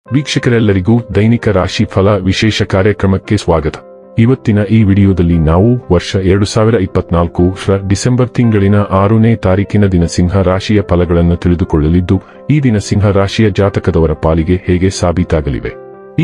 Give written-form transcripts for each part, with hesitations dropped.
ವೀಕ್ಷಕರೆಲ್ಲರಿಗೂ ದೈನಿಕ ರಾಶಿ ಫಲ ವಿಶೇಷ ಕಾರ್ಯಕ್ರಮಕ್ಕೆ ಸ್ವಾಗತ. ಇವತ್ತಿನ ಈ ವಿಡಿಯೋದಲ್ಲಿ ನಾವು ವರ್ಷ 2024 ಡಿಸೆಂಬರ್ ತಿಂಗಳಿನ 6ನೇ ತಾರೀಕಿನ ದಿನ ಸಿಂಹ ರಾಶಿಯ ಫಲಗಳನ್ನು ತಿಳಿದುಕೊಳ್ಳಲಿದ್ದು, ಈ ದಿನ ಸಿಂಹ ರಾಶಿಯ ಜಾತಕದವರ ಪಾಲಿಗೆ ಹೇಗೆ ಸಾಬೀತಾಗಲಿವೆ,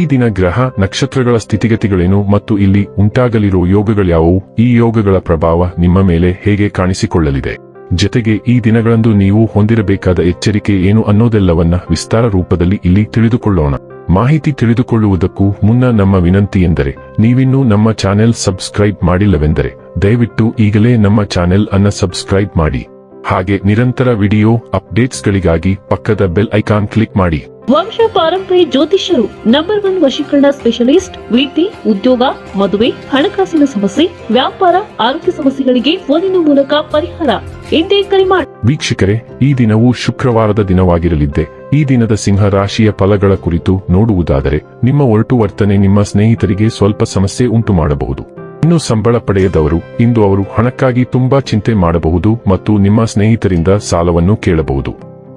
ಈ ದಿನ ಗ್ರಹ ನಕ್ಷತ್ರಗಳ ಸ್ಥಿತಿಗತಿಗಳೇನು ಮತ್ತು ಇಲ್ಲಿ ಉಂಟಾಗಲಿರುವ ಯೋಗಗಳ್ಯಾವುವು, ಈ ಯೋಗಗಳ ಪ್ರಭಾವ ನಿಮ್ಮ ಮೇಲೆ ಹೇಗೆ ಕಾಣಿಸಿಕೊಳ್ಳಲಿದೆ, ಜೊತೆಗೆ ಈ ದಿನಗಳಂದು ನೀವು ಹೊಂದಿರಬೇಕಾದ ಎಚ್ಚರಿಕೆ ಏನು ಅನ್ನೋದೆಲ್ಲವನ್ನ ವಿಸ್ತಾರ ರೂಪದಲ್ಲಿ ಇಲ್ಲಿ ತಿಳಿದುಕೊಳ್ಳೋಣ. ಮಾಹಿತಿ ತಿಳಿದುಕೊಳ್ಳುವುದಕ್ಕೂ ಮುನ್ನ ನಮ್ಮ ವಿನಂತಿ ಎಂದರೆ, ನೀವಿನ್ನೂ ನಮ್ಮ ಚಾನೆಲ್ ಸಬ್ಸ್ಕ್ರೈಬ್ ಮಾಡಿಲ್ಲವೆಂದರೆ ದಯವಿಟ್ಟು ಈಗಲೇ ನಮ್ಮ ಚಾನೆಲ್ ಅನ್ನು ಸಬ್ಸ್ಕ್ರೈಬ್ ಮಾಡಿ. ಹಾಗೆ ನಿರಂತರ ವಿಡಿಯೋ ಅಪ್ಡೇಟ್ಸ್ಗಳಿಗಾಗಿ ಪಕ್ಕದ ಬೆಲ್ ಐಕಾನ್ ಕ್ಲಿಕ್ ಮಾಡಿ. ವಂಶ ಪಾರಂಪರ್ಯ ಜ್ಯೋತಿಷ್ಯರು ನಂಬರ್ 1 ವಶೀಕರಣ ಸ್ಪೆಷಲಿಸ್ಟ್. ವಿದ್ಯೆ, ಉದ್ಯೋಗ, ಮದುವೆ, ಹಣಕಾಸಿನ ಸಮಸ್ಯೆ, ವ್ಯಾಪಾರ, ಆರೋಗ್ಯ ಸಮಸ್ಯೆಗಳಿಗೆ ಫೋನಿನ ಮೂಲಕ ಪರಿಹಾರ. ಎಂದೇ ಕರೆ ಮಾಡಿ. ವೀಕ್ಷಕರೇ, ಈ ದಿನವು ಶುಕ್ರವಾರದ ದಿನವಾಗಿರಲಿದ್ದೆ. ಈ ದಿನದ ಸಿಂಹ ರಾಶಿಯ ಫಲಗಳ ಕುರಿತು ನೋಡುವುದಾದರೆ, ನಿಮ್ಮ ಒರಟು ವರ್ತನೆ ನಿಮ್ಮ ಸ್ನೇಹಿತರಿಗೆ ಸ್ವಲ್ಪ ಸಮಸ್ಯೆ ಉಂಟು ಮಾಡಬಹುದು. ಇನ್ನು ಸಂಬಳ ಪಡೆಯದವರು ಇಂದು ಅವರು ಹಣಕ್ಕಾಗಿ ತುಂಬಾ ಚಿಂತೆ ಮಾಡಬಹುದು ಮತ್ತು ನಿಮ್ಮ ಸ್ನೇಹಿತರಿಂದ ಸಾಲವನ್ನು ಕೇಳಬಹುದು.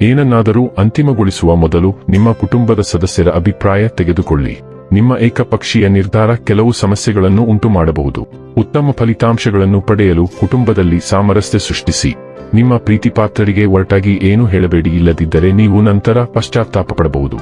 ಏನನ್ನಾದರೂ ಅಂತಿಮಗೊಳಿಸುವ ಮೊದಲು ನಿಮ್ಮ ಕುಟುಂಬದ ಸದಸ್ಯರ ಅಭಿಪ್ರಾಯ ತೆಗೆದುಕೊಳ್ಳಿ. ನಿಮ್ಮ ಏಕಪಕ್ಷೀಯ ನಿರ್ಧಾರ ಕೆಲವು ಸಮಸ್ಯೆಗಳನ್ನು ಉಂಟು ಮಾಡಬಹುದು. ಉತ್ತಮ ಫಲಿತಾಂಶಗಳನ್ನು ಪಡೆಯಲು ಕುಟುಂಬದಲ್ಲಿ ಸಾಮರಸ್ಯ ಸೃಷ್ಟಿಸಿ. ನಿಮ್ಮ ಪ್ರೀತಿಪಾತ್ರರಿಗೆ ಒರಟಾಗಿ ಏನು ಹೇಳಬೇಡಿ, ಇಲ್ಲದಿದ್ದರೆ ನೀವು ನಂತರ ಪಶ್ಚಾತ್ತಾಪ ಪಡಬಹುದು.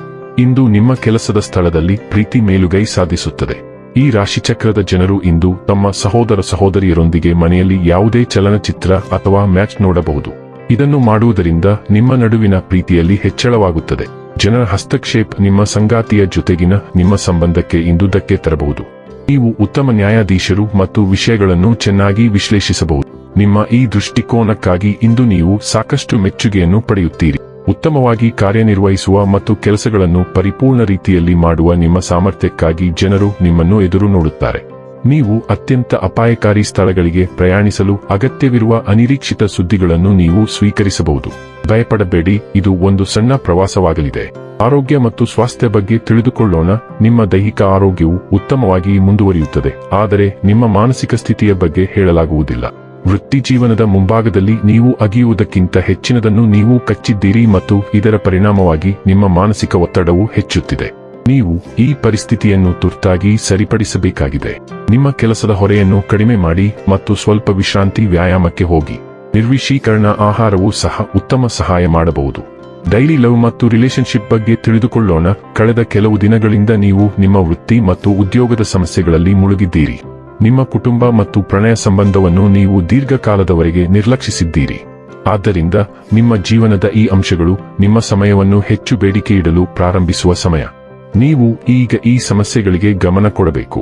ಇಂದು ನಿಮ್ಮ ಕೆಲಸದ ಸ್ಥಳದಲ್ಲಿ ಪ್ರೀತಿ ಮೇಲುಗೈ ಸಾಧಿಸುತ್ತದೆ. ಈ ರಾಶಿಚಕ್ರದ ಜನರು ಇಂದು ತಮ್ಮ ಸಹೋದರ ಸಹೋದರಿಯರೊಂದಿಗೆ ಮನೆಯಲ್ಲಿ ಯಾವುದೇ ಚಲನಚಿತ್ರ ಅಥವಾ ಮ್ಯಾಚ್ ನೋಡಬಹುದು. ಇದನ್ನು ಮಾಡುವುದರಿಂದ ನಿಮ್ಮ ನಡುವಿನ ಪ್ರೀತಿಯಲ್ಲಿ ಹೆಚ್ಚಳವಾಗುತ್ತದೆ. ಜನರ ಹಸ್ತಕ್ಷೇಪ ನಿಮ್ಮ ಸಂಗಾತಿಯ ಜೊತೆಗಿನ ನಿಮ್ಮ ಸಂಬಂಧಕ್ಕೆ ಇಂದು ಧಕ್ಕೆ ತರಬಹುದು. ನೀವು ಉತ್ತಮ ನ್ಯಾಯಾಧೀಶರು ಮತ್ತು ವಿಷಯಗಳನ್ನು ಚೆನ್ನಾಗಿ ವಿಶ್ಲೇಷಿಸಬಹುದು. ನಿಮ್ಮ ಈ ದೃಷ್ಟಿಕೋನಕ್ಕಾಗಿ ಇಂದು ನೀವು ಸಾಕಷ್ಟು ಮೆಚ್ಚುಗೆಯನ್ನು ಪಡೆಯುತ್ತೀರಿ. ಉತ್ತಮವಾಗಿ ಕಾರ್ಯನಿರ್ವಹಿಸುವ ಮತ್ತು ಕೆಲಸಗಳನ್ನು ಪರಿಪೂರ್ಣ ರೀತಿಯಲ್ಲಿ ಮಾಡುವ ನಿಮ್ಮ ಸಾಮರ್ಥ್ಯಕ್ಕಾಗಿ ಜನರು ನಿಮ್ಮನ್ನು ಎದುರು ನೋಡುತ್ತಾರೆ. ನೀವು ಅತ್ಯಂತ ಅಪಾಯಕಾರಿ ಸ್ಥಳಗಳಿಗೆ ಪ್ರಯಾಣಿಸಲು ಅಗತ್ಯವಿರುವ ಅನಿರೀಕ್ಷಿತ ಸುದ್ದಿಗಳನ್ನು ನೀವು ಸ್ವೀಕರಿಸಬಹುದು. ಭಯಪಡಬೇಡಿ, ಇದು ಒಂದು ಸಣ್ಣ ಪ್ರವಾಸವಾಗಲಿದೆ. ಆರೋಗ್ಯ ಮತ್ತು ಸ್ವಾಸ್ಥ್ಯ ಬಗ್ಗೆ ತಿಳಿದುಕೊಳ್ಳೋಣ. ನಿಮ್ಮ ದೈಹಿಕ ಆರೋಗ್ಯವು ಉತ್ತಮವಾಗಿ ಮುಂದುವರಿಯುತ್ತದೆ, ಆದರೆ ನಿಮ್ಮ ಮಾನಸಿಕ ಸ್ಥಿತಿಯ ಬಗ್ಗೆ ಹೇಳಲಾಗುವುದಿಲ್ಲ. ವೃತ್ತಿ ಜೀವನದ ಮುಂಭಾಗದಲ್ಲಿ ನೀವು ಅಗಿಯುವುದಕ್ಕಿಂತ ಹೆಚ್ಚಿನದನ್ನು ನೀವು ಕಚ್ಚಿದ್ದೀರಿ ಮತ್ತು ಇದರ ಪರಿಣಾಮವಾಗಿ ನಿಮ್ಮ ಮಾನಸಿಕ ಒತ್ತಡವು ಹೆಚ್ಚುತ್ತಿದೆ. ನೀವು ಈ ಪರಿಸ್ಥಿತಿಯನ್ನು ತುರ್ತಾಗಿ ಸರಿಪಡಿಸಬೇಕಾಗಿದೆ. ನಿಮ್ಮ ಕೆಲಸದ ಹೊರೆಯನ್ನು ಕಡಿಮೆ ಮಾಡಿ ಮತ್ತು ಸ್ವಲ್ಪ ವಿಶ್ರಾಂತಿ, ವ್ಯಾಯಾಮಕ್ಕೆ ಹೋಗಿ. ನಿರ್ವಿಷೀಕರಣ ಆಹಾರವು ಸಹ ಉತ್ತಮ ಸಹಾಯ ಮಾಡಬಹುದು. ಡೈಲಿ ಲವ್ ಮತ್ತು ರಿಲೇಶನ್ಶಿಪ್ ಬಗ್ಗೆ ತಿಳಿದುಕೊಳ್ಳೋಣ. ಕಳೆದ ಕೆಲವು ದಿನಗಳಿಂದ ನೀವು ನಿಮ್ಮ ವೃತ್ತಿ ಮತ್ತು ಉದ್ಯೋಗದ ಸಮಸ್ಯೆಗಳಲ್ಲಿ ಮುಳುಗಿದ್ದೀರಿ. ನಿಮ್ಮ ಕುಟುಂಬ ಮತ್ತು ಪ್ರಣಯ ಸಂಬಂಧವನ್ನು ನೀವು ದೀರ್ಘಕಾಲದವರೆಗೆ ನಿರ್ಲಕ್ಷಿಸಿದ್ದೀರಿ. ಆದ್ದರಿಂದ ನಿಮ್ಮ ಜೀವನದ ಈ ಅಂಶಗಳು ನಿಮ್ಮ ಸಮಯವನ್ನು ಹೆಚ್ಚು ಬೇಡಿಕೆ ಇಡಲು ಪ್ರಾರಂಭಿಸುವ ಸಮಯ. ನೀವು ಈಗ ಈ ಸಮಸ್ಯೆಗಳಿಗೆ ಗಮನ ಕೊಡಬೇಕು,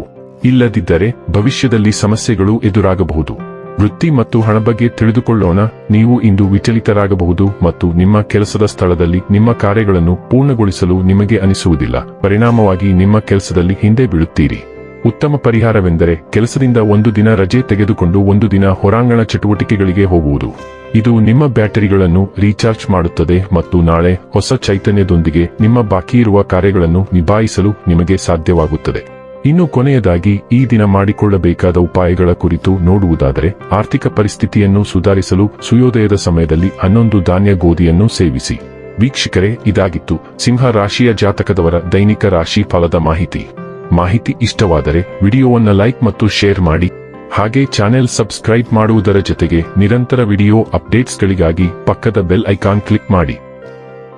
ಇಲ್ಲದಿದ್ದರೆ ಭವಿಷ್ಯದಲ್ಲಿ ಸಮಸ್ಯೆಗಳು ಎದುರಾಗಬಹುದು. ವೃತ್ತಿ ಮತ್ತು ಹಣ ಬಗ್ಗೆ ತಿಳಿದುಕೊಳ್ಳೋಣ. ನೀವು ಇಂದು ವಿಚಲಿತರಾಗಬಹುದು ಮತ್ತು ನಿಮ್ಮ ಕೆಲಸದ ಸ್ಥಳದಲ್ಲಿ ನಿಮ್ಮ ಕಾರ್ಯಗಳನ್ನು ಪೂರ್ಣಗೊಳಿಸಲು ನಿಮಗೆ ಅನಿಸುವುದಿಲ್ಲ. ಪರಿಣಾಮವಾಗಿ ನಿಮ್ಮ ಕೆಲಸದಲ್ಲಿ ಹಿಂದೆ ಬೀಳುತ್ತೀರಿ. ಉತ್ತಮ ಪರಿಹಾರವೆಂದರೆ ಕೆಲಸದಿಂದ ಒಂದು ದಿನ ರಜೆ ತೆಗೆದುಕೊಂಡು ಒಂದು ದಿನ ಹೊರಾಂಗಣ ಚಟುವಟಿಕೆಗಳಿಗೆ ಹೋಗುವುದು. ಇದು ನಿಮ್ಮ ಬ್ಯಾಟರಿಗಳನ್ನು ರೀಚಾರ್ಜ್ ಮಾಡುತ್ತದೆ ಮತ್ತು ನಾಳೆ ಹೊಸ ಚೈತನ್ಯದೊಂದಿಗೆ ನಿಮ್ಮ ಬಾಕಿ ಇರುವ ಕಾರ್ಯಗಳನ್ನು ನಿಭಾಯಿಸಲು ನಿಮಗೆ ಸಾಧ್ಯವಾಗುತ್ತದೆ. ಇನ್ನು ಕೊನೆಯದಾಗಿ ಈ ದಿನ ಮಾಡಿಕೊಳ್ಳಬೇಕಾದ ಉಪಾಯಗಳ ಕುರಿತು ನೋಡುವುದಾದರೆ, ಆರ್ಥಿಕ ಪರಿಸ್ಥಿತಿಯನ್ನು ಸುಧಾರಿಸಲು ಸೂರ್ಯೋದಯದ ಸಮಯದಲ್ಲಿ 11 ಧಾನ್ಯ ಗೋಧಿಯನ್ನು ಸೇವಿಸಿ. ವೀಕ್ಷಕರೇ, ಇದಾಗಿತ್ತು ಸಿಂಹ ರಾಶಿಯ ಜಾತಕದವರ ದೈನಿಕ ರಾಶಿ ಫಲದ ಮಾಹಿತಿ ಇಷ್ಟವಾದರೆ ವಿಡಿಯೋವನ್ನು ಲೈಕ್ ಮತ್ತು ಶೇರ್ ಮಾಡಿ. ಹಾಗೆ ಚಾನೆಲ್ ಸಬ್ಸ್ಕ್ರೈಬ್ ಮಾಡುವುದರ ಜೊತೆಗೆ ನಿರಂತರ ವಿಡಿಯೋ ಅಪ್ಡೇಟ್ಸ್ಗಳಿಗಾಗಿ ಪಕ್ಕದ ಬೆಲ್ ಐಕಾನ್ ಕ್ಲಿಕ್ ಮಾಡಿ.